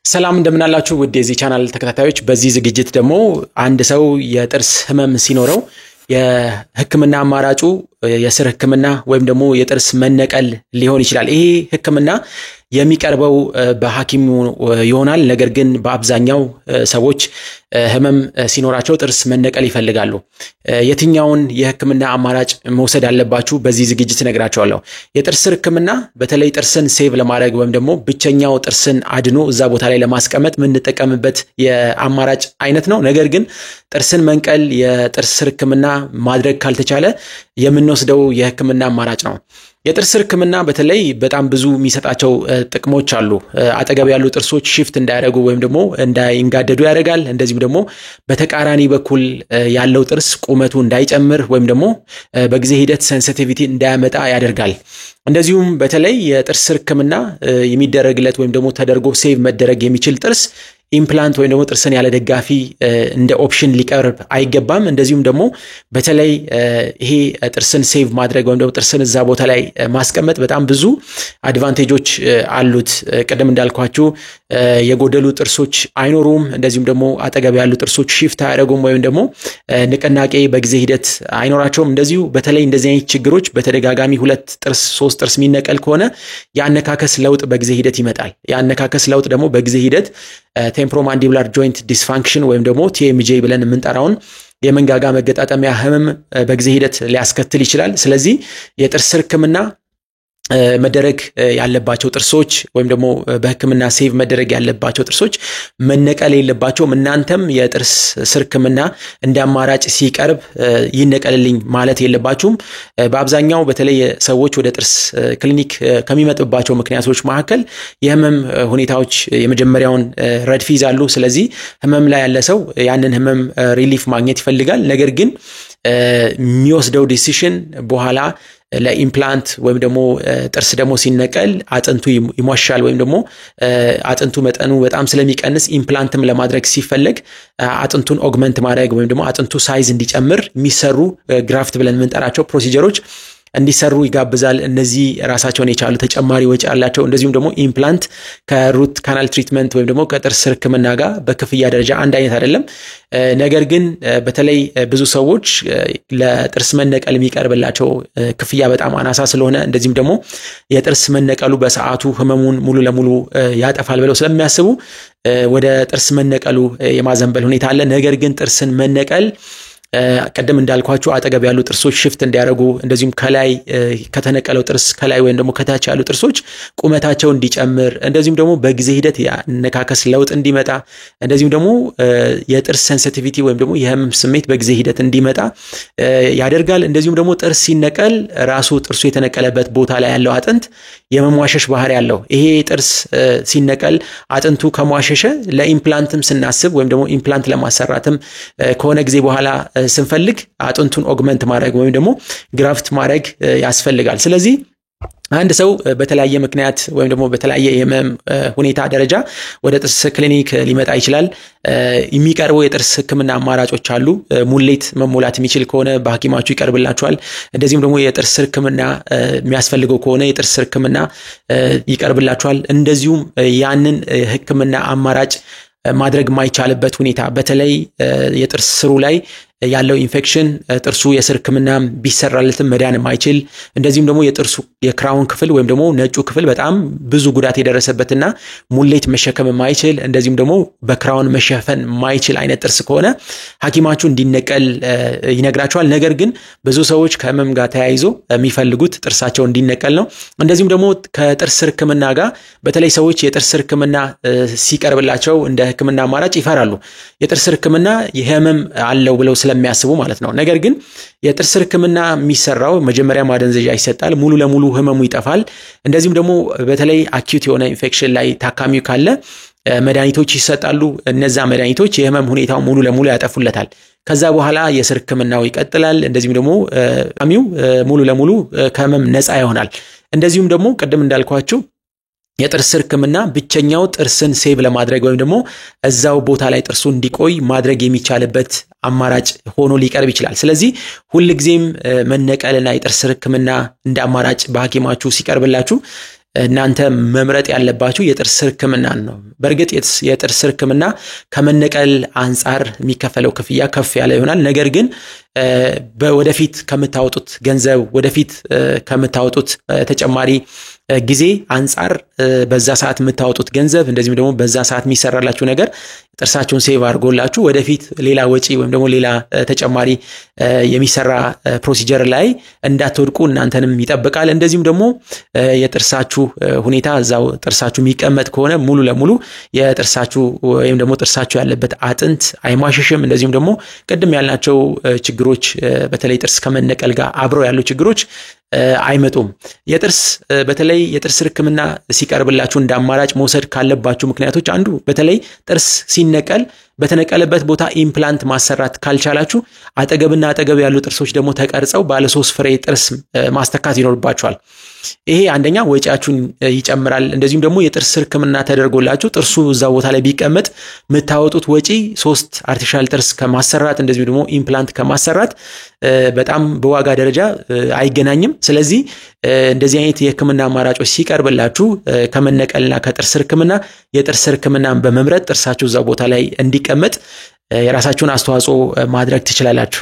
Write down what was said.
ሰላም እንደምን አላችሁ ውድ የዚህ ቻናል ተከታታዮች በዚህ ዝግጅት ደግሞ አንድ ሰው የጥርስ ህመም ሲኖረው የህክምና አማራጩ የስር ህክምና ወይም ደግሞ የጥርስ መነቀል ሊሆን ይችላል። ይሄ ህክምና የሚቀርበው በሐኪሙ ይሆናል። ነገር ግን በአብዛኛው ሰዎች ህመም ሲኖራቸው ጥርስ መነቀል ይፈልጋሉ። የትኛውን የህክምና አማራጭ መውሰድ አለባችሁ በዚህ ዝግጅት ነግራችኋለሁ። የጥርስ ህክምና በተለይ ጥርስን ሴቭ ለማድረግ ወይም ደግሞ ብቸኛው ጥርስን አድኖ እዛ ቦታ ላይ ለማስቀመጥ የምንጠቀምበት የአማራጭ አይነት ነው። ነገር ግን ጥርስን መንቀል የጥርስ ህክምና ማድረግ ካልተቻለ የምንወስደው የህክምና አማራጭ ነው። የጥርስ ህክምና በተለይ በጣም ብዙ የሚሰጣቸው ጥቅሞች አሉ። አጠገብ ያሉ ጥርሶች shift እንዳያደርጉ ወይም ደግሞ እንዳይንጋደዱ ያደርጋል። እንደዚሁም ደግሞ በተቃራኒ በኩል ያለው ጥርስ ቁመቱ እንዳይጨምር ወይም ደግሞ በጊዜ ሂደት ሴንሲቲቪቲ እንዳያመጣ ያደርጋል። እንደዚሁም በተለይ የጥርስ ህክምና የሚደረግለት ወይም ደግሞ ተደርጎ ሴቭ መደረግ የሚችል ጥርስ ኢምፕላንት ወይም ደግሞ ጥርስን ያለ ደጋፊ እንደ ኦፕሽን ሊቀርብ አይገባም። እንደዚሁም ደግሞ በተለይ ይሄ ጥርስን ሴቭ ማድረግ ወይም ደግሞ ጥርስን እዛ ቦታ ላይ ማስቀመጥ በጣም ብዙ አድቫንቴጆች አሉት። ቀደም እንዳልኳችሁ የጎደሉ ጥርሶች አይኖሩም። እንደዚሁም ደግሞ አጠገብ ያሉ ጥርሶች shift አያደርጉም ወይም ደግሞ ንቅናቄ በጊዜ ሂደት አይኖራቸውም። እንደዚሁ በተለይ እንደዚህ አይነት ችግሮች በተደጋጋሚ 2 ጥርስ 3 ጥርስ የሚነቀል ከሆነ ያነካከስ ለውጥ በጊዜ ሂደት ይመጣል። ያነካከስ ለውጥ ደግሞ በጊዜ ሂደት ቴምፖሮማንዲቡላር ጆይንት ዲስፋንክሽን ወይም ደግሞ TMJ ብለን የምንጠራውን የመንጋጋ መገጣጠሚያ ህመም በጊዜ ሂደት ሊያስከትል ይችላል። ስለዚህ የጥርስ ህክምና መደረግ ያለባቸው ጥርሶች ወይም ደግሞ በህክምና ሴቭ መደረግ ያለባቸው ጥርሶች መነቀል የለባቸውም። እናንተም የጥርስ ህክምና እንደ አማራጭ ሲቀርብ ይነቀልልኝ ማለት የለባችሁም። በአብዛኛው በተለይ ሰዎች ወደ ጥርስ ክሊኒክ ከሚመጡባቸው ምክንያቶች መካከል የህመም ሁኔታዎች የመጀመሪያውን ረድፍ ይዛሉ። ስለዚህ ህመም ላይ ያለ ሰው ያንን ህመም ሪሊፍ ማግኘት ይፈልጋል። ነገር ግን የሚወስደው ዲሲሽን በኋላ ለኢምፕላንት ወይም ደግሞ ጥርስ ደግሞ ሲነቀል አጥንቱ ይሟሻል ወይም ደግሞ አጥንቱ መጠኑ በጣም ስለሚቀንስ ኢምፕላንትም ለማድረግ ሲፈለግ አጥንቱን ኦግመንት ማድረግ ወይም ደግሞ አጥንቱ ሳይዝ እንዲጨምር የሚሰሩ ግራፍት ብለን የምንጠራቸው ፕሮሲጀሮች እንዲሰሩ ይጋብዛል። እነዚህ ራሳቸውን የቻሉ ተጨማሪ ወጪ አላቸው። እንደዚሁም ደግሞ ኢምፕላንት ከሩት ካናል ትሪትመንት ወይም ደግሞ ከጥርስ ህክምና ጋር በክፍያ ደረጃ አንድ አይነት አይደለም። ነገር ግን በተለይ ብዙ ሰዎች ለጥርስ መነቀል የሚቀርብላቸው ክፍያ በጣም አናሳ ስለሆነ እንደዚህም ደግሞ የጥርስ መነቀሉ በሰዓቱ ህመሙን ሙሉ ለሙሉ ያጠፋል ብለው ስለሚያስቡ ወደ ጥርስ መነቀሉ የማዘንበል ሁኔታ አለ። ነገር ግን ጥርስን መነቀል ቀደም እንዳልኳችሁ አጠገብ ያሉ ጥርሶች shift እንዲያደርጉ እንደዚሁም ከላይ ከተነቀለው ጥርስ ከላይ ወይም ደግሞ ከታች ያሉ ጥርሶች ቁመታቸው እንዲጨምር እንደዚሁም ደግሞ በጊዜ ሂደት ያነካከስ ለውጥ እንዲመጣ እንደዚሁም ደግሞ የጥርስ ሴንሲቲቪቲ ወይም ደግሞ የህመም ስሜት በጊዜ ሂደት እንዲመጣ ያደርጋል። እንደዚሁም ደግሞ ጥርስ ሲነቀል ራሱ ጥርሱ የተነቀለበት ቦታ ላይ ያለው አጥንት የመሟሸሽ ባህሪ ያለው ይሄ ጥርስ ሲነቀል አጥንቱ ከሟሸሸ ለኢምፕላንትም ስናስብ ወይም ደግሞ ኢምፕላንት ለማሰራትም ከሆነ ጊዜ በኋላ ስንፈልግ አጥንቱን ኦግመንት ማድረግ ወይም ደግሞ ግራፍት ማድረግ ያስፈልጋል። ስለዚህ አንድ ሰው በተለያየ ምክንያት ወይም ደግሞ በተለያየ የህመም ሁኔታ ደረጃ ወደ ጥርስ ክሊኒክ ሊመጣ ይችላል። የሚቀርቡ የጥርስ ህክምና አማራጮች አሉ። ሙሌት መሞላት የሚችል ከሆነ በሐኪማችሁ ይቀርብላችኋል። እንደዚሁም ደግሞ የጥርስ ህክምና የሚያስፈልገው ከሆነ የጥርስ ህክምና ይቀርብላችኋል። እንደዚሁም ያንን ህክምና አማራጭ ማድረግ ማይቻልበት ሁኔታ በተለይ የጥርስ ስሩ ላይ ያለው ኢንፌክሽን ጥርሱ የስር ህክምና ቢሰራለትም መዳን ማይችል እንደዚሁም ደግሞ የጥርሱ የክራውን ክፍል ወይም ደግሞ ነጩ ክፍል በጣም ብዙ ጉዳት የደረሰበትና ሙሌት መሸከም ማይችል እንደዚሁም ደግሞ በክራውን መሸፈን ማይችል አይነት ጥርስ ከሆነ ሐኪማችሁ እንዲነቀል ይነግራቸዋል። ነገር ግን ብዙ ሰዎች ከህመም ጋር ተያይዞ የሚፈልጉት ጥርሳቸው እንዲነቀል ነው። እንደዚሁም ደግሞ ከጥርስ ህክምና ጋር በተለይ ሰዎች የጥርስ ህክምና ሲቀርብላቸው እንደ ህክምና አማራጭ ይፈራሉ። የጥርስ ህክምና የህመም አለው ብለው ስለሚያስቡ ማለት ነው። ነገር ግን የጥርስ ህክምና የሚሰራው መጀመሪያ ማደንዘዣ ይሰጣል፣ ሙሉ ለሙሉ ህመሙ ይጠፋል። እንደዚሁም ደግሞ በተለይ አኪዩት የሆነ ኢንፌክሽን ላይ ታካሚው ካለ መድኃኒቶች ይሰጣሉ። እነዛ መድኃኒቶች የህመም ሁኔታው ሙሉ ለሙሉ ያጠፉለታል። ከዛ በኋላ የስር ህክምናው ይቀጥላል። እንደዚሁም ደግሞ ታካሚው ሙሉ ለሙሉ ከህመም ነፃ ይሆናል። እንደዚሁም ደግሞ ቀደም እንዳልኳችሁ የጥርስ ህክምና ብቸኛው ጥርስን ሴቭ ለማድረግ ወይም ደግሞ እዛው ቦታ ላይ ጥርሱ እንዲቆይ ማድረግ የሚቻልበት አማራጭ ሆኖ ሊቀርብ ይችላል። ስለዚህ ሁሉ ጊዜም መነቀልና የጥርስ ህክምና እንደ አማራጭ በሐኪማችሁ ሲቀርብላችሁ እናንተ መምረጥ ያለባችሁ የጥርስ ሕክምናን ነው። በእርግጥ የጥርስ ሕክምና ከመነቀል አንጻር የሚከፈለው ክፍያ ከፍ ያለ ይሆናል። ነገር ግን ወደፊት ከምታወጡት ገንዘብ ወደፊት ከምታወጡት ተጨማሪ ጊዜ አንጻር በዛ ሰዓት የምታወጡት ገንዘብ እንደዚህም ደግሞ በዛ ሰዓት የሚሰራላችሁ ነገር ጥርሳችሁን ሴቭ አድርጎላችሁ ወደፊት ሌላ ወጪ ወይም ደግሞ ሌላ ተጨማሪ የሚሰራ ፕሮሲጀር ላይ እንዳትወድቁ እናንተንም ይጠብቃል። እንደዚህም ደግሞ የጥርሳችሁ ሁኔታ እዛው ጥርሳችሁ የሚቀመጥ ከሆነ ሙሉ ለሙሉ የጥርሳችሁ ወይም ደግሞ ጥርሳችሁ ያለበት አጥንት አይማሽሽም። እንደዚህም ደግሞ ቅድም ያልናቸው ችግሮች በተለይ ጥርስ ከመነቀል ጋር አብረው ያሉ ችግሮች አይመጡም። በተለይ የጥርስ ሕክምና ሲቀርብላችሁ እንደ አማራጭ መውሰድ ካለባችሁ ምክንያቶች አንዱ በተለይ ጥርስ ሲነቀል በተነቀለበት ቦታ ኢምፕላንት ማሰራት ካልቻላችሁ አጠገብና አጠገብ ያሉ ጥርሶች ደግሞ ተቀርጸው ባለ 3 ፍሬ ጥርስ ማስተካት ይኖርባችኋል። ይሄ አንደኛ ወጪያችሁን ይጨምራል። እንደዚሁም ደግሞ የጥርስ ሕክምና ተደርጎላችሁ ጥርሱ እዛ ቦታ ላይ ቢቀመጥ የምታወጡት ወጪ 3 አርቲፊሻል ጥርስ ከማሰራት እንደዚሁም ደግሞ ኢምፕላንት ከማሰራት በጣም በዋጋ ደረጃ አይገናኝም። ስለዚህ እንደዚህ አይነት የሕክምና አማራጮች ሲቀርብላችሁ ከመነቀልና ከጥርስ ሕክምና የጥርስ ሕክምናን በመምረጥ ጥርሳችሁ እዛ ቦታ ላይ እንዲቀመጥ የራሳችሁን አስተዋጽኦ ማድረግ ትችላላችሁ።